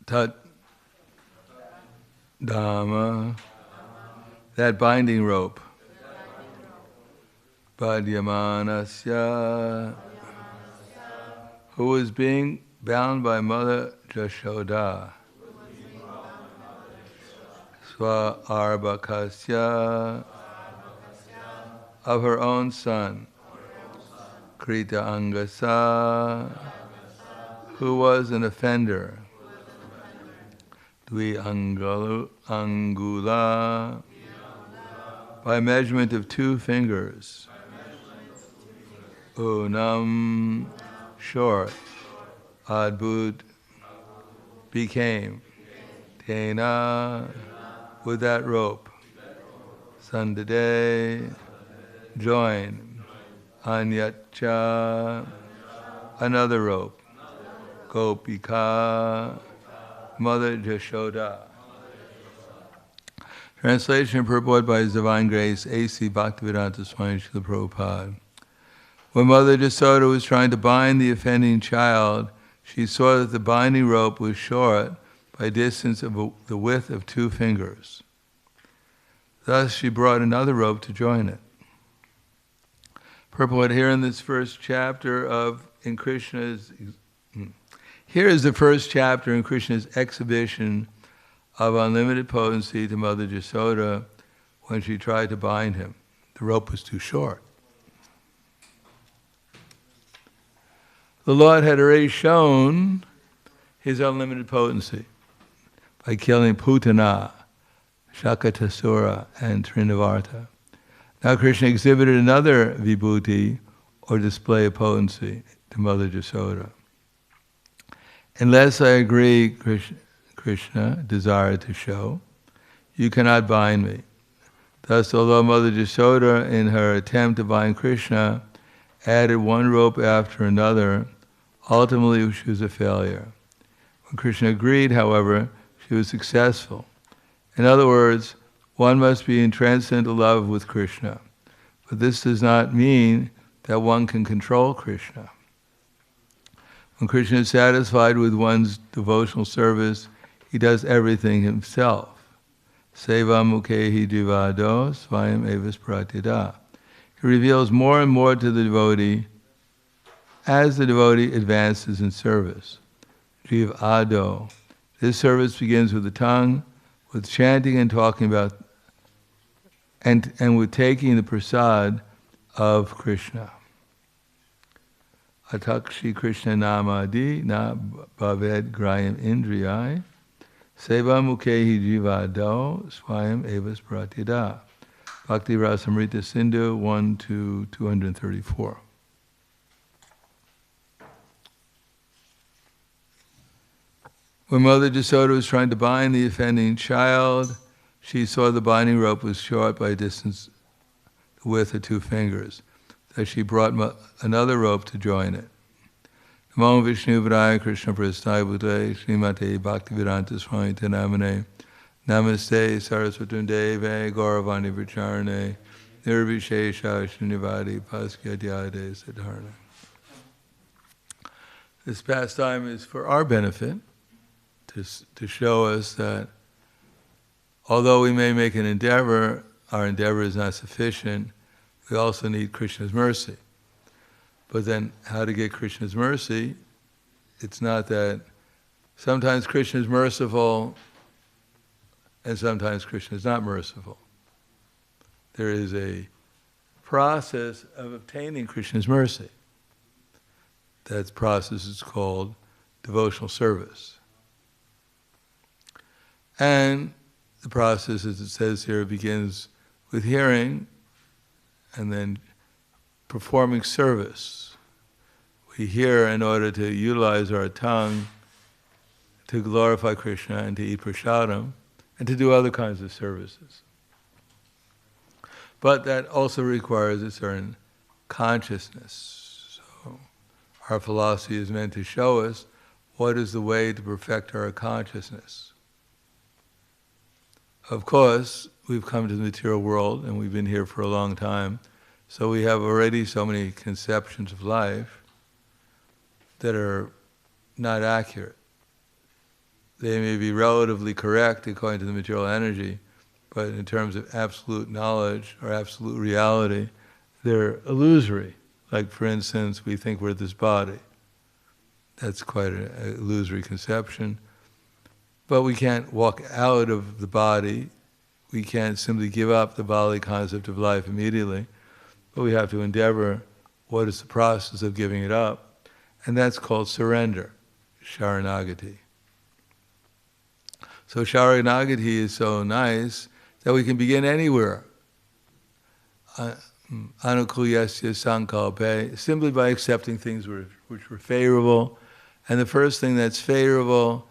tat dhamma, that binding rope. Badyamanasya, who was being bound by Mother Jashoda. Swa arbakasya, of her own son. Krita angasa, who was an offender. Dvi angula, by measurement of 2 fingers. Unam, short. Adbhut, became. Tena, with that rope. Sandade, join. Anyatcha, another rope. Gopika, Mother Jashoda. Translation and purport by His Divine Grace, A.C. Bhakti-Vedanta Swami Srila Prabhupada. When Mother Jashoda was trying to bind the offending child, she saw that the binding rope was short by distance of the width of 2 fingers. Thus she brought another rope to join it. Purport here in this first chapter here is the first chapter in Krishna's exhibition of unlimited potency to Mother Jashoda when she tried to bind him. The rope was too short. The Lord had already shown His unlimited potency by killing Putana, Shakatasura, and Trinavarta. Now Krishna exhibited another vibhuti, or display of potency, to Mother Jashoda. Unless I agree, Krishna desired to show, you cannot bind me. Thus, although Mother Jashoda, in her attempt to bind Krishna, added one rope after another, ultimately she was a failure. When Krishna agreed, however, she was successful. In other words, one must be in transcendental love with Krishna. But this does not mean that one can control Krishna. When Krishna is satisfied with one's devotional service, he does everything himself. Seva mukhehi jivado svayam evas pratida. He reveals more and more to the devotee as the devotee advances in service. Jiv ado. This service begins with the tongue, with chanting and talking about, and with taking the prasad of Krishna. Atakshi Krishna namadi na bhaved grayam indriyai seva mukhehi jivado swayam evas pratida. Bhakti Rasamrita Sindhu 1-234. When Mother Jashoda was trying to bind the offending child, she saw the binding rope was short by a distance, the width of 2 fingers. Thus she brought another rope to join it. Namo Vishnu Vadaya Krishna Prasthaya Bhutale Srimate Bhakti-Vedanta Swami Namane Namaste Saraswati Deve Gauravani Vicharane Nirvishesha Srinivadi Paskyadyade Siddharna. This pastime is for our benefit, to show us that although we may make an endeavor, our endeavor is not sufficient. We also need Krishna's mercy. But then how to get Krishna's mercy? It's not that sometimes Krishna is merciful and sometimes Krishna is not merciful. There is a process of obtaining Krishna's mercy. That process is called devotional service. And the process, as it says here, begins with hearing and then performing service. We hear in order to utilize our tongue to glorify Krishna and to eat prasadam and to do other kinds of services. But that also requires a certain consciousness. So our philosophy is meant to show us what is the way to perfect our consciousness. Of course, we've come to the material world and we've been here for a long time, so we have already so many conceptions of life that are not accurate. they may be relatively correct according to the material energy, but in terms of absolute knowledge or absolute reality, they're illusory. Like, for instance, we think we're this body. That's quite an illusory conception. But we can't walk out of the body. We can't simply give up the bodily concept of life immediately. But we have to endeavor what is the process of giving it up. And that's called surrender, sharanagati. So sharanagati is so nice that we can begin anywhere. Anukulyasya sankalpe, simply by accepting things which were favorable. And the first thing that's favorable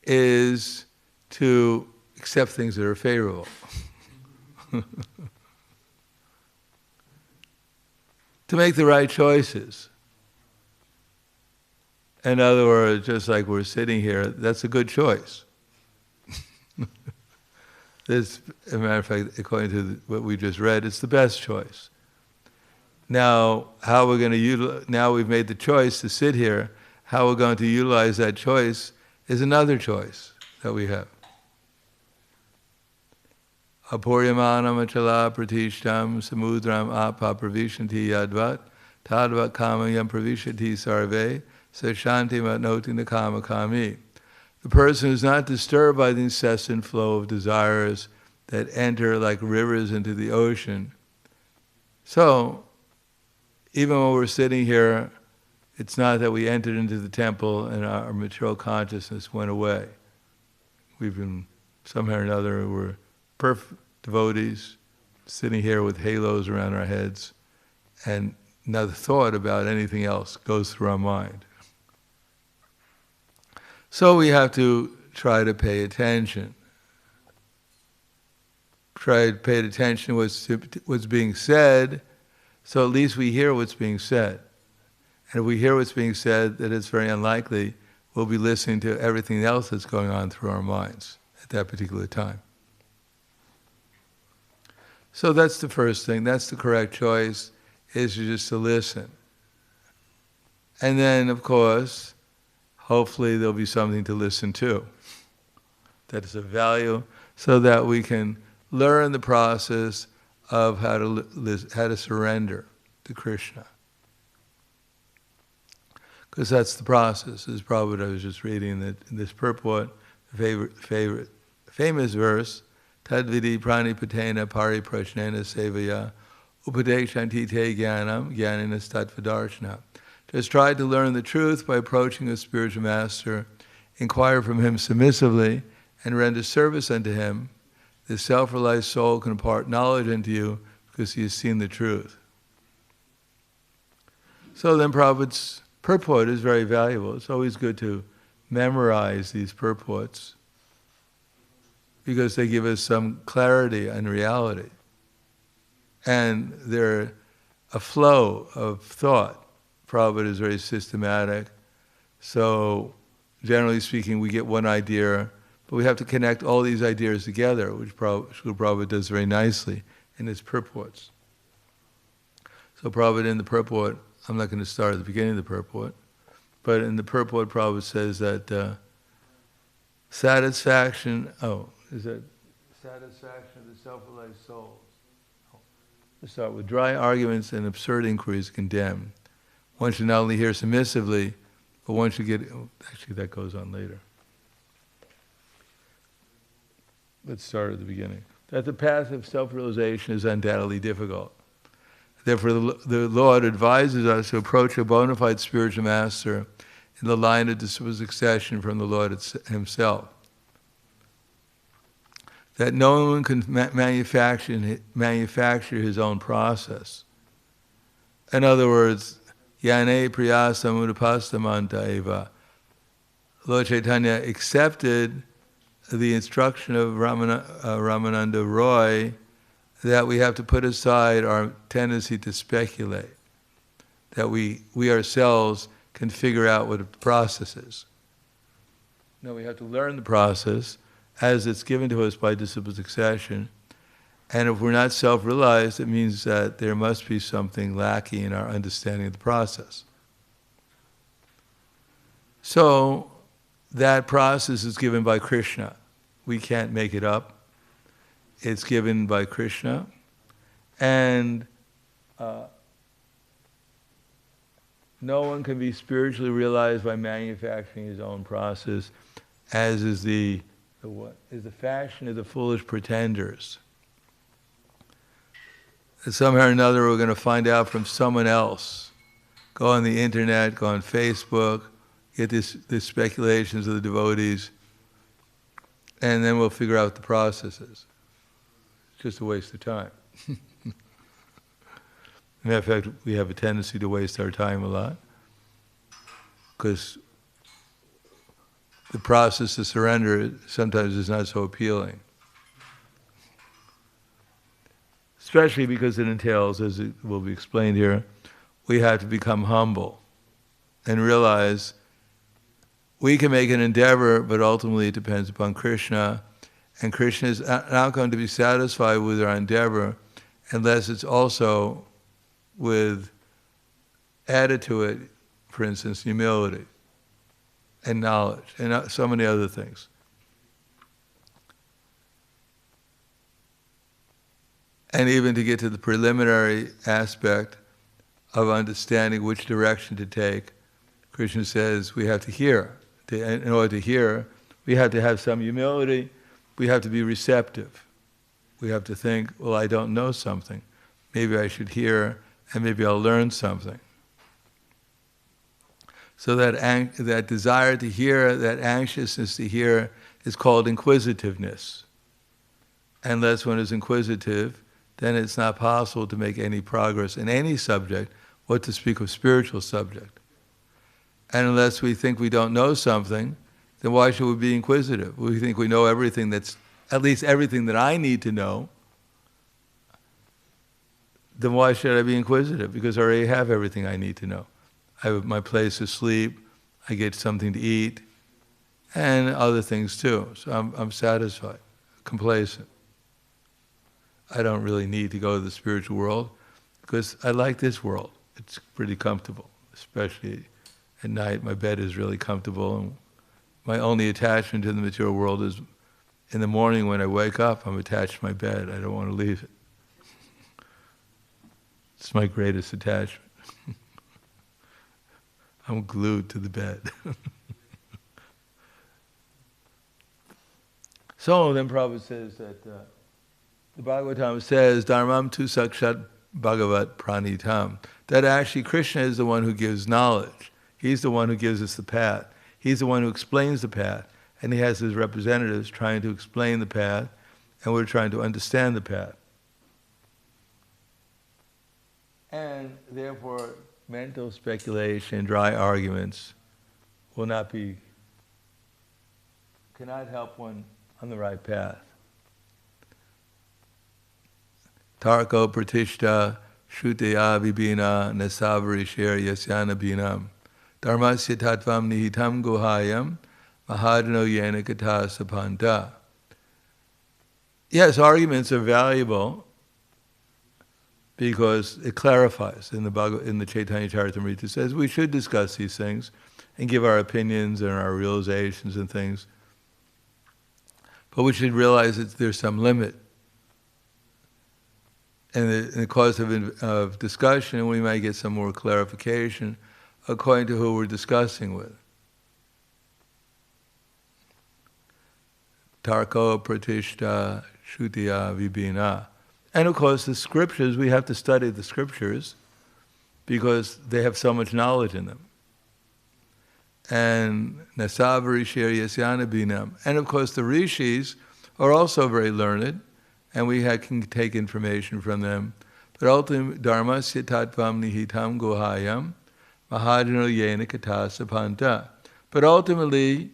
is to accept things that are favorable. To make the right choices. In other words, just like we're sitting here, that's a good choice. This, as a matter of fact, according to what we just read, it's the best choice. Now, how we're going to utilize, now we've made the choice to sit here, how we're going to utilize that choice is another choice that we have. Apuryamanam achala pratishtam samudram apa pravishanti yadvat tadvat kamayam pravishanti sarve sashanti matnoti nakama kami. The person who's not disturbed by the incessant flow of desires that enter like rivers into the ocean. So, even when we're sitting here, it's not that we entered into the temple and our material consciousness went away. We've been, somehow or another, we're perfect devotees, sitting here with halos around our heads, and not a thought about anything else goes through our mind. So we have to try to pay attention. Try to pay attention to what's being said, so at least we hear what's being said. And if we hear what's being said, then it's very unlikely we'll be listening to everything else that's going on through our minds at that particular time. So that's the first thing. That's the correct choice, is just to listen. And then, of course, hopefully there'll be something to listen to that is of value, so that we can learn the process of how to surrender to Krishna. Because that's the process. As Prabhupada, I was just reading that in this purport, famous verse, Tadvidi pranipatena pariprashnena sevaya upadekshanti te jnanam jnaninas tattvadarshana. Just try to learn the truth by approaching a spiritual master, inquire from him submissively, and render service unto him. The self-realized soul can impart knowledge unto you because he has seen the truth. So then Prabhupada's purport is very valuable. It's always good to memorize these purports because they give us some clarity and reality. And they're a flow of thought. Prabhupada is very systematic. So generally speaking, we get one idea, but we have to connect all these ideas together, which Prabhupada does very nicely in his purports. So Prabhupada in the purport, I'm not going to start at the beginning of the purport, but in the purport, Prabhupada says that satisfaction of the self-realized souls. Let's start with dry arguments and absurd inquiries condemned. One should not only hear submissively, but one should get, actually that goes on later. Let's start at the beginning. That the path of self-realization is undoubtedly difficult. Therefore, the Lord advises us to approach a bona fide spiritual master in the line of succession from the Lord himself. That no one can manufacture his own process. In other words, Yane priyasam udapastamanta eva. Lord Chaitanya accepted the instruction of Ramananda Roy that we have to put aside our tendency to speculate, that we ourselves can figure out what the process is. No, we have to learn the process as it's given to us by disciple succession. And if we're not self-realized, it means that there must be something lacking in our understanding of the process. So, that process is given by Krishna. We can't make it up. It's given by Krishna. And no one can be spiritually realized by manufacturing his own process, as is the fashion of the foolish pretenders. And somehow or another we're going to find out from someone else. Go on the internet, go on Facebook, get these speculations of the devotees, and then we'll figure out what the process is. It's just a waste of time. Matter of fact, we have a tendency to waste our time a lot because the process of surrender sometimes is not so appealing. Especially because it entails, as it will be explained here, we have to become humble and realize we can make an endeavor, but ultimately it depends upon Krishna, and Krishna is not going to be satisfied with our endeavor unless it's also added to it, for instance, humility and knowledge and so many other things. And even to get to the preliminary aspect of understanding which direction to take, Krishna says we have to hear. In order to hear, we have to have some humility, we have to be receptive. We have to think, well, I don't know something. Maybe I should hear, and maybe I'll learn something. So that desire to hear, that anxiousness to hear, is called inquisitiveness. Unless one is inquisitive, then it's not possible to make any progress in any subject, what to speak of spiritual subject. And unless we think we don't know something, then why should we be inquisitive? We think we know everything at least everything that I need to know, then why should I be inquisitive? Because I already have everything I need to know. I have my place to sleep, I get something to eat, and other things too. So I'm satisfied, complacent. I don't really need to go to the spiritual world because I like this world. It's pretty comfortable, especially at night. My bed is really comfortable, and my only attachment to the material world is in the morning when I wake up, I'm attached to my bed. I don't want to leave it. It's my greatest attachment. I'm glued to the bed. So then Prabhupada says that the Bhagavatam says, Dharmam tu sakshat bhagavat pranitam, that actually Krishna is the one who gives knowledge. He's the one who gives us the path. He's the one who explains the path. And he has his representatives trying to explain the path, and we're trying to understand the path. And therefore, mental speculation, dry arguments cannot help one on the right path. Tarko pratishta shrutaya vibhina nasavarishir yasyana bhinam dharmasya tattvam nihitam guhayam mahadano yena kata sapanta. Yes, arguments are valuable because it clarifies. In the Chaitanya Charitamrita says we should discuss these things and give our opinions and our realizations and things. But we should realize that there's some limit. And in the course of discussion, we might get some more clarification according to who we're discussing with. Tarko pratishta shutiya vibhina. And of course, the scriptures, we have to study the scriptures because they have so much knowledge in them. And nasavarishir yasyana bhinam. And of course, the rishis are also very learned, and we can take information from them. But ultimately, dharmasya tattvam nihitam guhayam mahadano yena kata sapanta. But ultimately,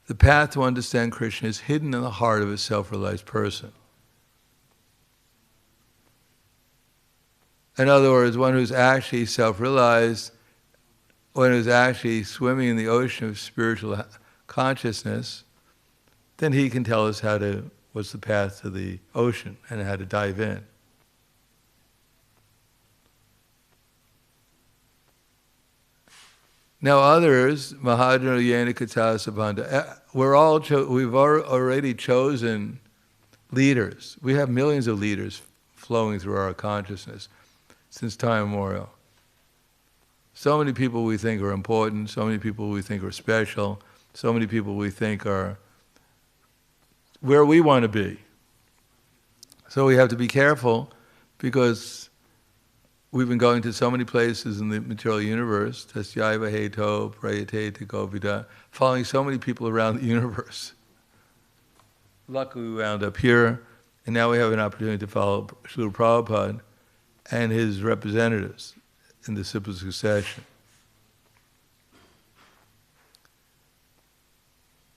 the path to understand Krishna is hidden in the heart of a self-realized person. In other words, one who's actually self-realized, one who's actually swimming in the ocean of spiritual consciousness, then he can tell us what's the path to the ocean and how to dive in. Now others, Mahajana Yena Kata Sabhanda, we've already chosen leaders. We have millions of leaders flowing through our consciousness since time immemorial. So many people we think are important, so many people we think are special, so many people we think are where we want to be. So we have to be careful because we've been going to so many places in the material universe, tasyaiva heto prayate tikovida, following so many people around the universe. Luckily we wound up here, and now we have an opportunity to follow Srila Prabhupada and his representatives in the simple succession.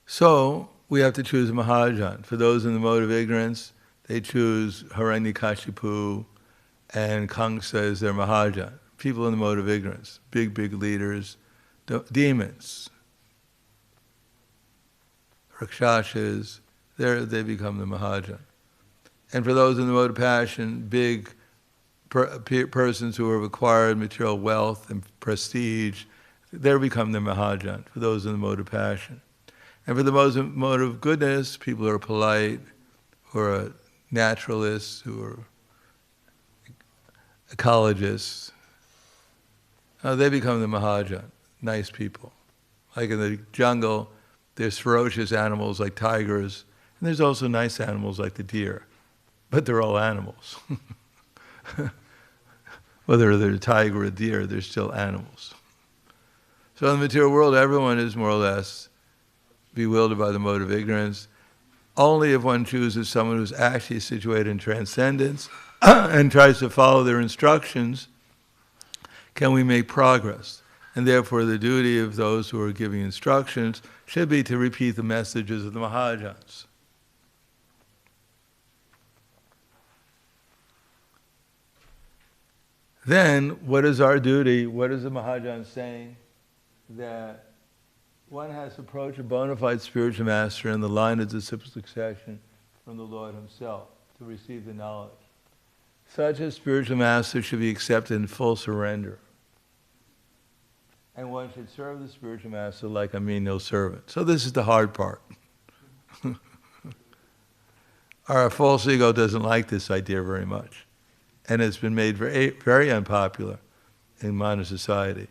So we have to choose a Mahajan. For those in the mode of ignorance, they choose Hiranyakashipu and Kamsa as their Mahajan. People in the mode of ignorance, big leaders, demons, Rakshasas, they become the Mahajan. And for those in the mode of passion, big persons who have acquired material wealth and prestige, they become the Mahajan, for those in the mode of passion. And for the mode of goodness, people who are polite, who are naturalists, who are ecologists, they become the Mahajan, nice people. Like in the jungle, there's ferocious animals like tigers, and there's also nice animals like the deer, but they're all animals. Whether they're a tiger or a deer, they're still animals. So in the material world, everyone is more or less bewildered by the mode of ignorance. Only if one chooses someone who's actually situated in transcendence and tries to follow their instructions can we make progress. And therefore the duty of those who are giving instructions should be to repeat the messages of the Mahajans. Then, what is our duty? What is the Mahajan saying? That one has to approach a bona fide spiritual master in the line of disciple succession from the Lord himself to receive the knowledge. Such a spiritual master should be accepted in full surrender. And one should serve the spiritual master like a menial servant. So this is the hard part. Our false ego doesn't like this idea very much. And it's been made very, very unpopular in modern society.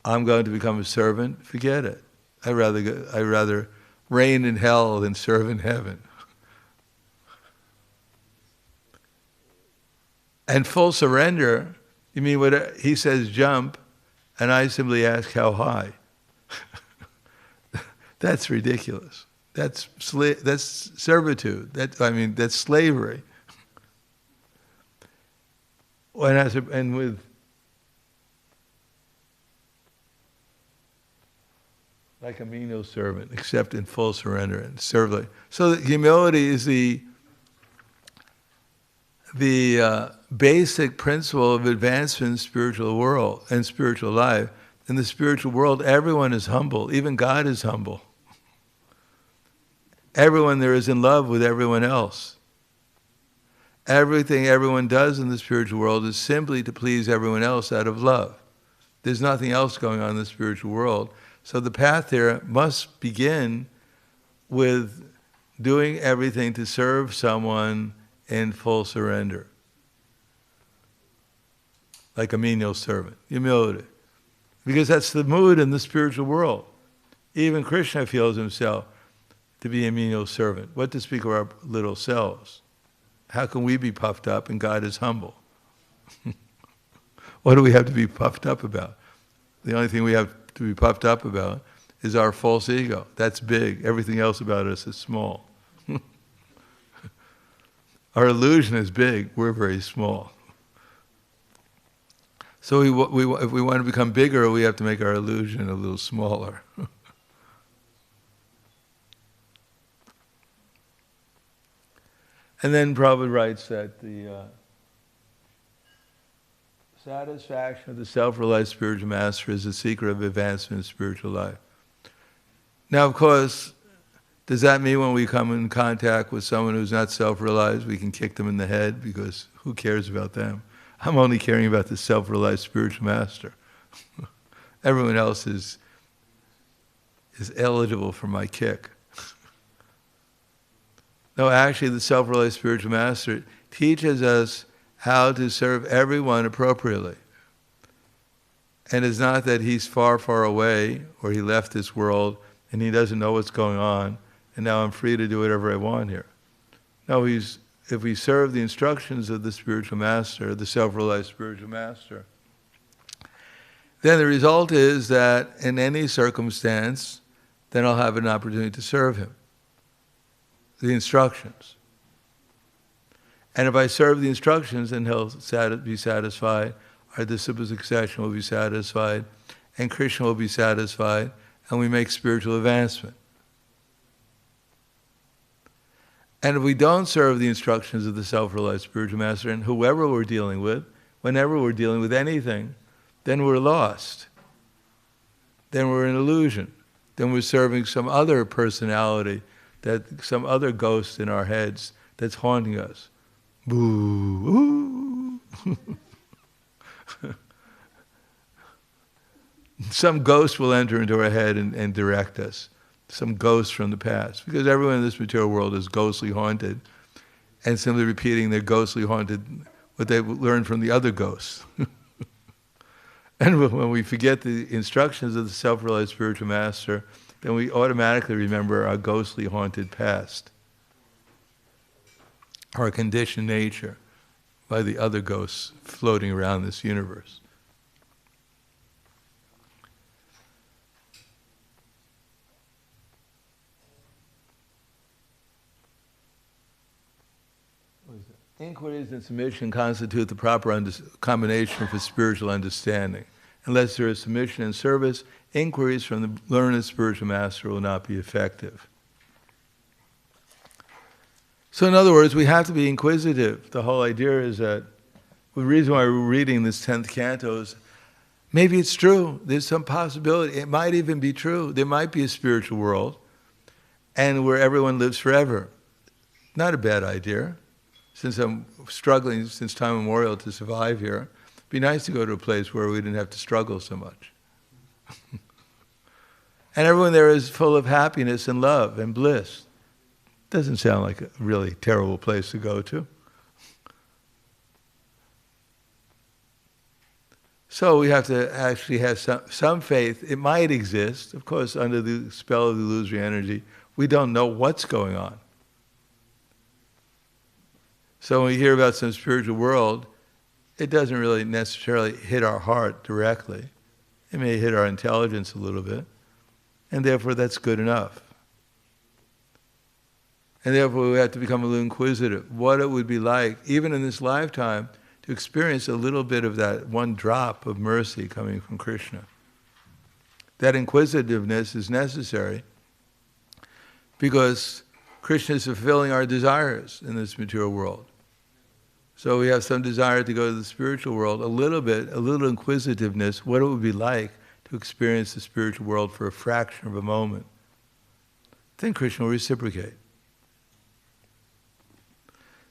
I'm going to become a servant, forget it. I'd rather reign in hell than serve in heaven. And full surrender, you mean what he says jump, and I simply ask how high. That's ridiculous. That's servitude. That's slavery. And with like a menial servant, except in full surrender and serve. So humility is the basic principle of advancement in spiritual world and spiritual life. In the spiritual world, everyone is humble. Even God is humble. Everyone there is in love with everyone else. Everything everyone does in the spiritual world is simply to please everyone else out of love. There's nothing else going on in the spiritual world. So the path there must begin with doing everything to serve someone in full surrender. Like a menial servant, humility. Because that's the mood in the spiritual world. Even Krishna feels himself to be a menial servant. What to speak of our little selves? How can we be puffed up and God is humble? What do we have to be puffed up about? The only thing we have to be puffed up about is our false ego. That's big. Everything else about us is small. Our illusion is big. We're very small. So if we want to become bigger, we have to make our illusion a little smaller. And then Prabhupada writes that the satisfaction of the self-realized spiritual master is the secret of advancement in spiritual life. Now, of course, does that mean when we come in contact with someone who's not self-realized, we can kick them in the head? Because who cares about them? I'm only caring about the self-realized spiritual master. Everyone else is is eligible for my kick. No, actually the self-realized spiritual master teaches us how to serve everyone appropriately. And it's not that he's far, far away, or he left this world and he doesn't know what's going on, and now I'm free to do whatever I want here. No, if we serve the instructions of the spiritual master, the self-realized spiritual master, then the result is that in any circumstance, then I'll have an opportunity to serve him. The instructions. And if I serve the instructions, then he'll be satisfied, our disciple succession will be satisfied, and Krishna will be satisfied, and we make spiritual advancement. And if we don't serve the instructions of the self-realized spiritual master, and whoever we're dealing with, whenever we're dealing with anything, then we're lost. Then we're an illusion. Then we're serving some other personality, some other ghost in our heads that's haunting us. Boo! Some ghost will enter into our head and direct us. Some ghost from the past. Because everyone in this material world is ghostly haunted, and simply repeating their ghostly haunted, what they learned from the other ghosts. And when we forget the instructions of the self-realized spiritual master, then we automatically remember our ghostly haunted past, our conditioned nature by the other ghosts floating around this universe. Inquiries and submission constitute the proper combination for spiritual understanding. Unless there is submission and service, inquiries from the learned spiritual master will not be effective. So in other words, we have to be inquisitive. The whole idea is that the reason why we're reading this 10th canto is maybe it's true. There's some possibility. It might even be true. There might be a spiritual world and where everyone lives forever. Not a bad idea. Since I'm struggling since time immemorial to survive here, it'd be nice to go to a place where we didn't have to struggle so much. And everyone there is full of happiness and love and bliss. Doesn't sound like a really terrible place to go to. So we have to actually have some faith. It might exist, of course, under the spell of the illusory energy. We don't know what's going on. So when we hear about some spiritual world, it doesn't really necessarily hit our heart directly. It may hit our intelligence a little bit, and therefore that's good enough. And therefore we have to become a little inquisitive. What it would be like, even in this lifetime, to experience a little bit of that one drop of mercy coming from Krishna. That inquisitiveness is necessary because Krishna is fulfilling our desires in this material world. So we have some desire to go to the spiritual world, a little inquisitiveness, what it would be like to experience the spiritual world for a fraction of a moment. Then Krishna will reciprocate.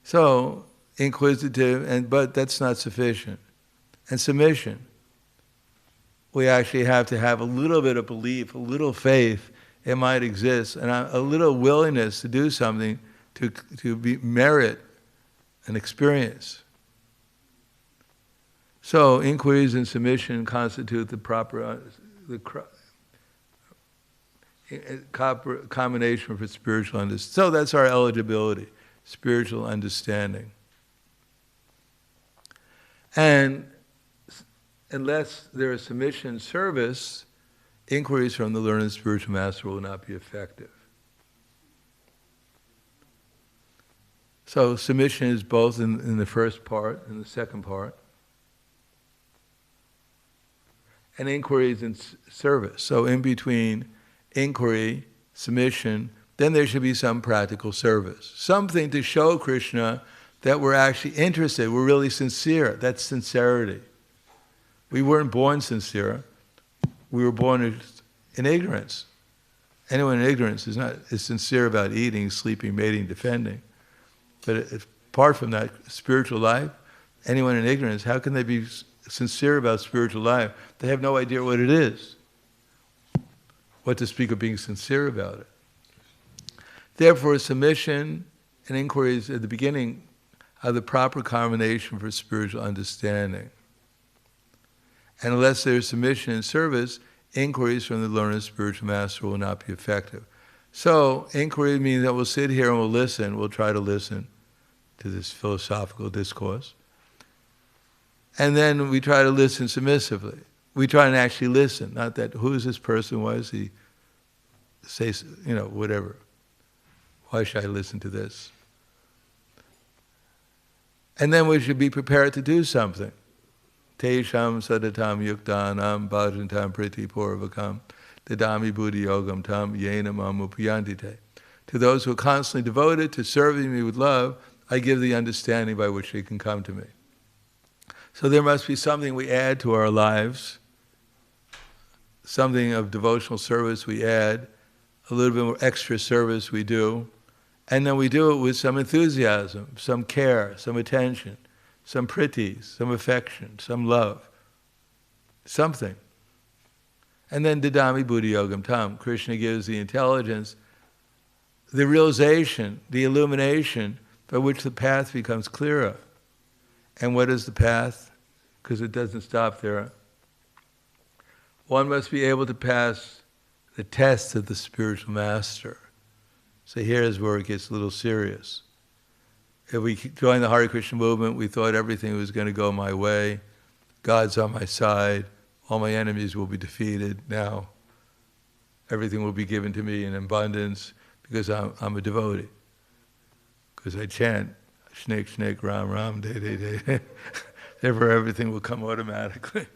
So, inquisitive, but that's not sufficient. And submission. We actually have to have a little bit of belief, a little faith it might exist, and a little willingness to do something to merit an experience. So, inquiries and submission constitute the proper combination for spiritual understanding. So that's our eligibility, spiritual understanding. And unless there is submission and service, inquiries from the learned spiritual master will not be effective. So submission is both in the first part and the second part. And inquiry is in service. So in between inquiry, submission, then there should be some practical service. Something to show Krishna that we're actually interested, we're really sincere. That's sincerity. We weren't born sincere. We were born in ignorance. Anyone in ignorance is sincere about eating, sleeping, mating, defending. But apart from that spiritual life, anyone in ignorance, how can they be sincere about spiritual life? They have no idea what it is. what to speak of being sincere about it. Therefore, submission and inquiries at the beginning are the proper combination for spiritual understanding. And unless there is submission and service, inquiries from the learned spiritual master will not be effective. So, inquiry means that we'll sit here and we'll listen. We'll try to listen to this philosophical discourse. And then we try to listen submissively. We try and actually listen. Not that, who is this person? Why does he say, whatever. Why should I listen to this? And then we should be prepared to do something. Tesham sadatam yuktanam bhajantam priti purvakam dadami buddhi yogam tam yena mamupayantite. To those who are constantly devoted to serving me with love, I give the understanding by which they can come to me. So there must be something we add to our lives, something of devotional service we add, a little bit more extra service we do, and then we do it with some enthusiasm, some care, some attention, some priti, some affection, some love, something. And then dadami buddhi yogam tam, Krishna gives the intelligence, the realization, the illumination by which the path becomes clearer. And what is the path? Because it doesn't stop there. One must be able to pass the test of the spiritual master. So here's where it gets a little serious. If we joined the Hare Krishna movement, we thought everything was going to go my way. God's on my side. All my enemies will be defeated. Now everything will be given to me in abundance because I'm a devotee. Because I chant, Snake, Snake, Ram, Ram, Day, Day, Day. Therefore everything will come automatically.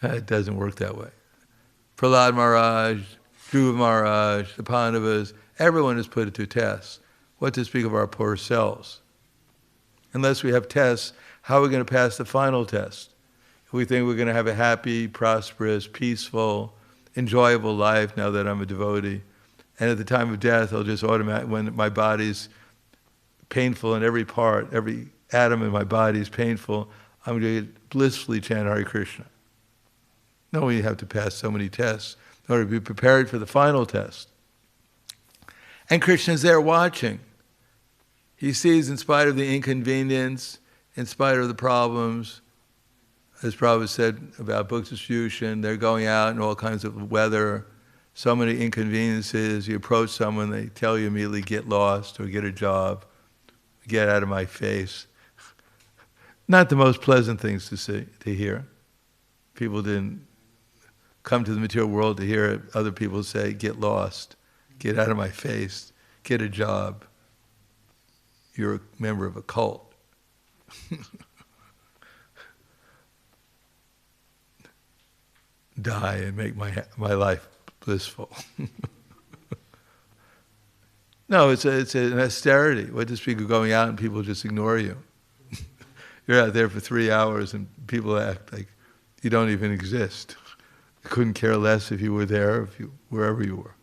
It doesn't work that way. Prahlad Maharaj, Dhruva Maharaj, the Pandavas, everyone is put to test. What to speak of our poor selves? Unless we have tests, how are we going to pass the final test? If we think we're going to have a happy, prosperous, peaceful, enjoyable life now that I'm a devotee, and at the time of death, I'll just when my body's painful in every part, every atom in my body is painful, I'm going to blissfully chant Hare Krishna. No, we have to pass so many tests in order to be prepared for the final test. And Krishna's there watching. He sees, in spite of the inconvenience, in spite of the problems, as Prabhupada said about book distribution, they're going out in all kinds of weather, so many inconveniences. You approach someone, they tell you immediately, get lost or get a job, get out of my face. Not the most pleasant things to hear. People didn't come to the material world to hear other people say, get lost, get out of my face, get a job. You're a member of a cult. Die and make my life blissful. No, it's an austerity. What to speak of going out and people just ignore you? You're out there for 3 hours and people act like you don't even exist. They couldn't care less if you were there, wherever you were.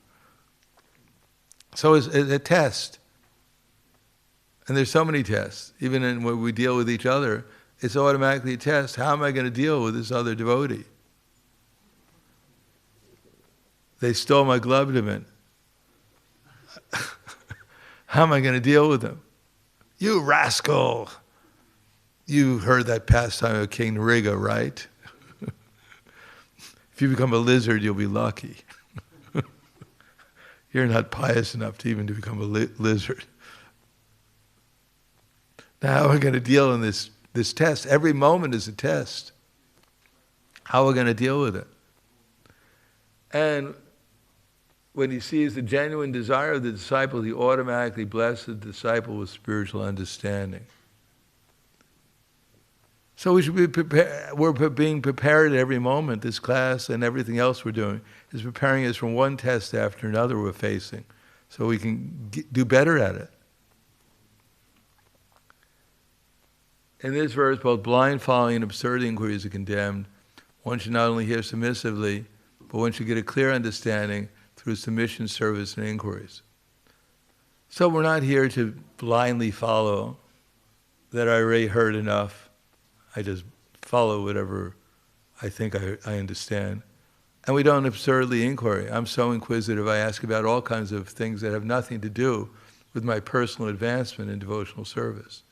So it's a test. And there's so many tests. Even when we deal with each other, it's automatically a test. How am I going to deal with this other devotee? They stole my glove diamond. How am I going to deal with them? You rascal! You heard that pastime of King Nariga, right? If you become a lizard, you'll be lucky. You're not pious enough to even to become a lizard. Now, how are we going to deal in this test? Every moment is a test. How are we going to deal with it? And when he sees the genuine desire of the disciple, he automatically blesses the disciple with spiritual understanding. So we should be prepared. We're being prepared at every moment. This class and everything else we're doing is preparing us from one test after another we're facing, so we can do better at it. In this verse, both blind following and absurd inquiries are condemned. One should not only hear submissively, but one should get a clear understanding through submission, service, and inquiries. So we're not here to blindly follow that I already heard enough. I just follow whatever I think I understand. And we don't absurdly inquiry. I'm so inquisitive, I ask about all kinds of things that have nothing to do with my personal advancement in devotional service.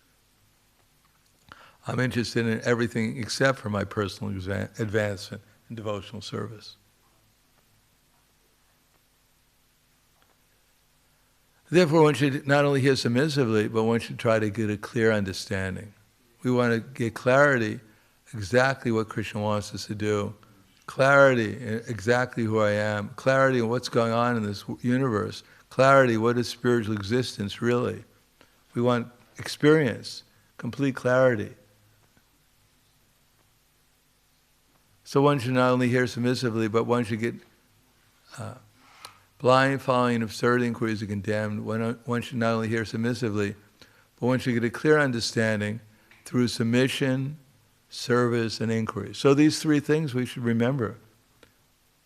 I'm interested in everything except for my personal advancement in devotional service. Therefore, one should not only hear submissively, but one should try to get a clear understanding. We want to get clarity, exactly what Krishna wants us to do, clarity in exactly who I am, clarity in what's going on in this universe, clarity what is spiritual existence really. We want experience, complete clarity. So one should not only hear submissively, but one should get blind following and absurd inquiries are condemned. One should not only hear submissively, but one should get a clear understanding through submission, service, and inquiry. So these three things we should remember.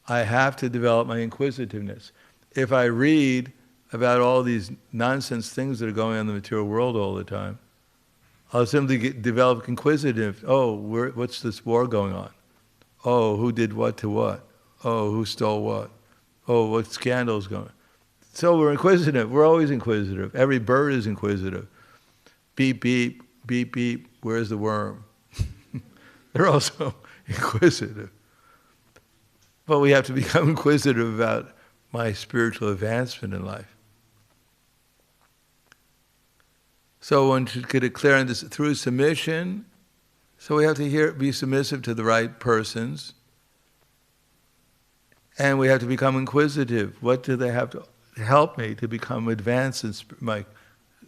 I have to develop my inquisitiveness. If I read about all these nonsense things that are going on in the material world all the time, I'll simply develop inquisitive. Oh, what's this war going on? Oh, who did what to what? Oh, who stole what? Oh, what scandal's going on? So we're inquisitive. We're always inquisitive. Every bird is inquisitive. Beep, beep, beep, beep. Where's the worm? They're also inquisitive. But we have to become inquisitive about my spiritual advancement in life. So one should get it clear on this through submission. So we have to be submissive to the right persons. And we have to become inquisitive. What do they have to help me to become advanced in my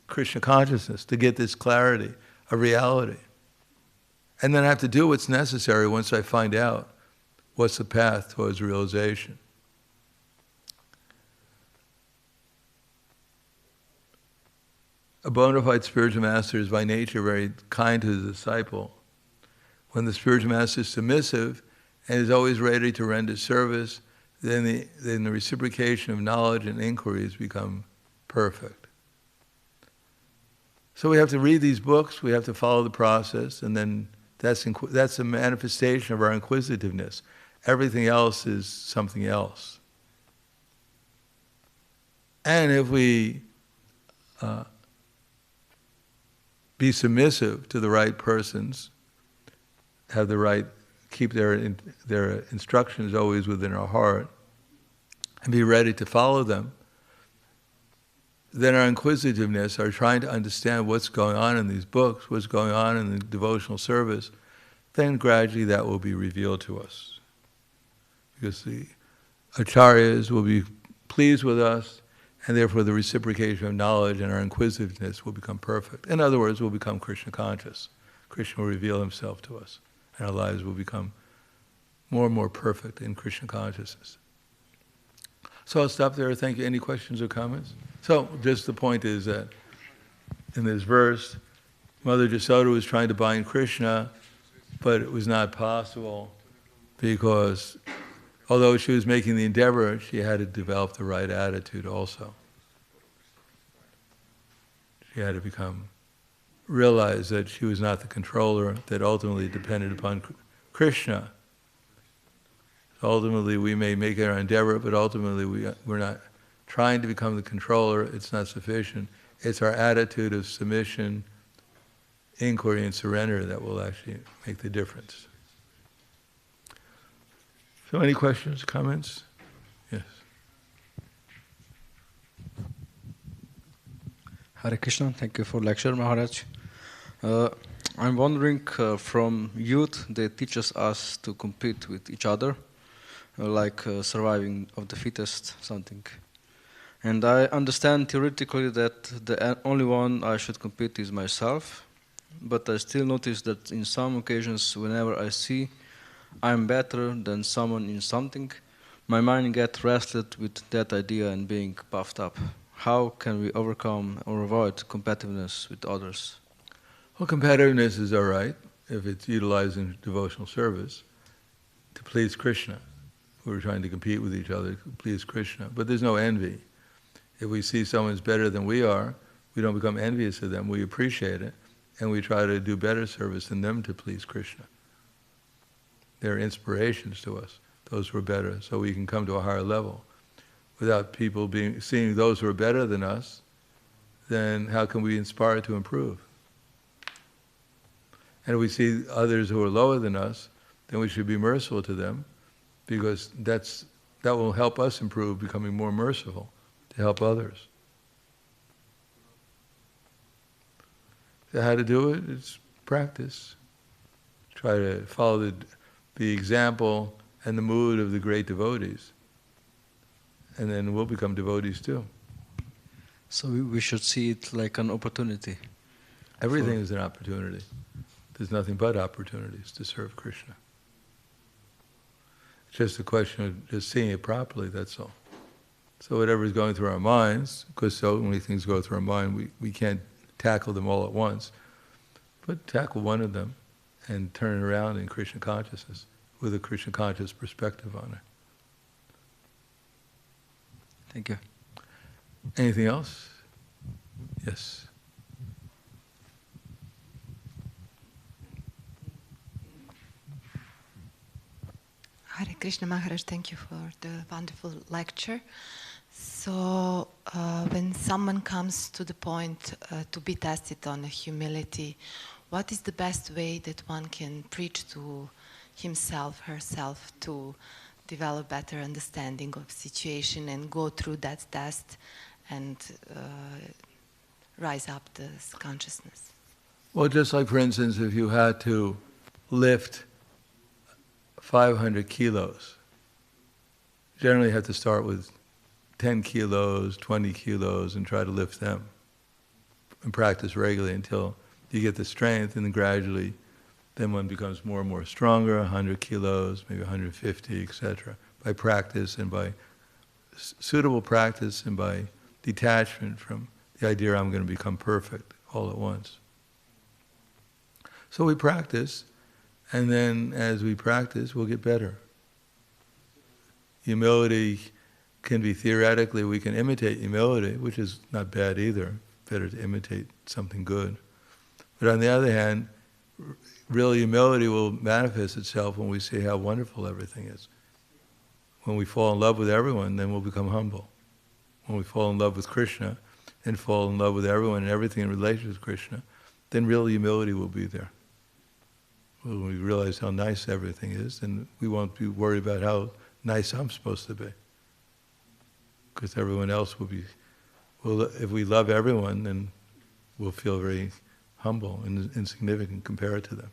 Krishna consciousness, to get this clarity of reality? And then I have to do what's necessary once I find out what's the path towards realization. A bona fide spiritual master is by nature very kind to the disciple. When the spiritual master is submissive and is always ready to render service, then the reciprocation of knowledge and inquiries become perfect. So we have to read these books, we have to follow the process, and then that's a manifestation of our inquisitiveness. Everything else is something else. And if we be submissive to the right persons, have the right, keep their instructions always within our heart, and be ready to follow them, then our inquisitiveness, our trying to understand what's going on in these books, what's going on in the devotional service, then gradually that will be revealed to us. Because the acharyas will be pleased with us, and therefore the reciprocation of knowledge and our inquisitiveness will become perfect. In other words, we'll become Krishna conscious. Krishna will reveal himself to us, and our lives will become more and more perfect in Krishna consciousness. So I'll stop there. Thank you. Any questions or comments? So just the point is that in this verse, Mother Jasoda was trying to bind Krishna, but it was not possible because although she was making the endeavor, she had to develop the right attitude also. She had to realize that she was not the controller, that ultimately depended upon Krishna. Ultimately, we may make our endeavor, but ultimately we're not trying to become the controller. It's not sufficient. It's our attitude of submission, inquiry, and surrender that will actually make the difference. So any questions, comments? Yes. Hare Krishna, thank you for lecture, Maharaj. I'm wondering, from youth, they teach us to compete with each other, like surviving of the fittest, something. And I understand theoretically that the only one I should compete is myself, but I still notice that in some occasions, whenever I see I'm better than someone in something, my mind gets restless with that idea and being puffed up. How can we overcome or avoid competitiveness with others? Well, competitiveness is all right if it's utilized in devotional service to please Krishna. We're trying to compete with each other to please Krishna, but there's no envy. If we see someone's better than we are, we don't become envious of them. We appreciate it, and we try to do better service than them to please Krishna. They're inspirations to us. those who are better, so we can come to a higher level. Without people seeing those who are better than us, then how can we inspire to improve? And if we see others who are lower than us, then we should be merciful to them, because that will help us improve, becoming more merciful to help others. So how to do it? It's practice. Try to follow the example and the mood of the great devotees. And then we'll become devotees too. So we should see it like an opportunity. Everything is an opportunity. There's nothing but opportunities to serve Krishna. It's just a question of just seeing it properly, that's all. So whatever is going through our minds, because so many things go through our mind, we can't tackle them all at once, but tackle one of them and turn it around in Krishna consciousness with a Krishna conscious perspective on it. Thank you. Anything else? Yes. Hare Krishna Maharaj, thank you for the wonderful lecture. So, when someone comes to the point to be tested on humility, what is the best way that one can preach to himself, herself, to develop better understanding of situation and go through that test and rise up this consciousness? Well, just like, for instance, if you had to lift 500 kilos, generally you have to start with 10 kilos, 20 kilos, and try to lift them and practice regularly until you get the strength, and then gradually then one becomes more and more stronger, 100 kilos, maybe 150, etc. By practice and by suitable practice and by detachment from the idea I'm going to become perfect all at once. So we practice, and then as we practice, we'll get better. Humility can be theoretically, we can imitate humility, which is not bad either. Better to imitate something good. But on the other hand, real humility will manifest itself when we see how wonderful everything is. When we fall in love with everyone, then we'll become humble. When we fall in love with Krishna and fall in love with everyone and everything in relation to Krishna, then real humility will be there. When we realize how nice everything is, then we won't be worried about how nice I'm supposed to be. Because everyone else will be, if we love everyone, then we'll feel very humble and insignificant compared to them.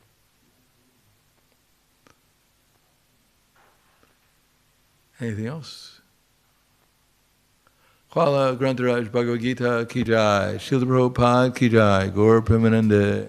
Anything else? Kvala Grantaraj Bhagavad Gita ki jai, Srila Prabhupada ki jai, Gaur Premanande.